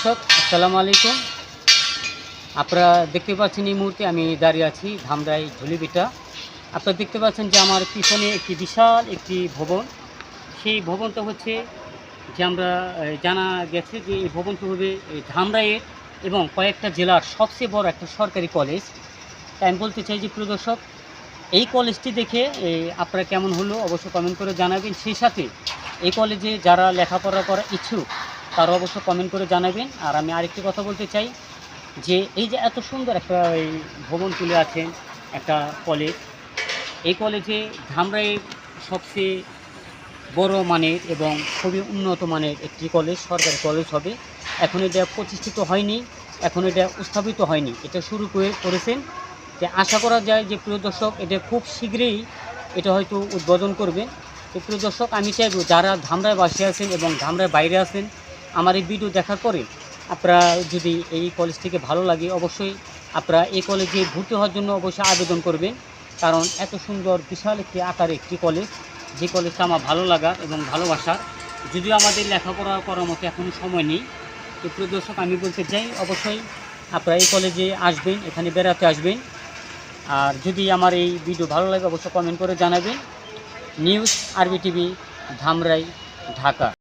দর্শক আসসালামু আলাইকুম। আপনারা দেখতে পাচ্ছেন এই মুহূর্তে আমি দাঁড়িয়ে আছি ধামরাই ঝুলিভিটা। আপনারা দেখতে পাচ্ছেন যে আমার পিছনে একটি বিশাল একটি ভবন। সেই ভবনটা হচ্ছে যে আমরা জানা গেছে যে এই ভবনটি হবে ধামরাইয়ের এবং কয়েকটা জেলার সবচেয়ে বড় একটা সরকারি কলেজ। তাই আমি বলতে চাই যে প্রিয় দর্শক, এই কলেজটি দেখে আপনারা কেমন হলো অবশ্যই কমেন্ট করে জানাবেন। সেই সাথে এই কলেজে যারা লেখাপড়া করার ইচ্ছুক তারা অবশ্য কমেন্ট করে জানাবেন। আর আমি আরেকটি কথা বলতে চাই যে এই যে এত সুন্দর একটা এই ভবন তুলে আছেন একটা কলেজ, এই কলেজে ধামরাইয়ের সবচেয়ে বড় মানের এবং খুবই উন্নত মানের একটি কলেজ, সরকারি কলেজ হবে। এখন এটা প্রতিষ্ঠিত হয়নি, এখন এটা স্থাপিত হয়নি, এটা শুরু করেছেন। যে আশা করা যায় যে প্রিয় দর্শক এটা খুব শীঘ্রই এটা হয়তো উদ্বোধন করবে। তো প্রিয় দর্শক, আমি চাইব যারা ধামরায় বাসে আছেন এবং ধামরায় বাইরে আছেন আমার এই ভিডিও দেখার পরে আপনারা যদি এই কলেজটিকে ভালো লাগে অবশ্যই আপনারা এই কলেজে ভর্তি হওয়ার জন্য অবশ্যই আবেদন করবেন। কারণ এত সুন্দর বিশাল একটি আকারে একটি কলেজ, যে কলেজটা আমার ভালো লাগা এবং ভালোবাসার। যদিও আমাদের লেখাপড়া করার মতো এখনও সময় নেই, তো প্রিয় দর্শক আমি বলতে চাই অবশ্যই আপনারা এই কলেজে আসবেন, এখানে বেড়াতে আসবেন। আর যদি আমার এই ভিডিও ভালো লাগে অবশ্যই কমেন্ট করে জানাবেন। নিউজ আরবি টিভি, ধামরাই, ঢাকা।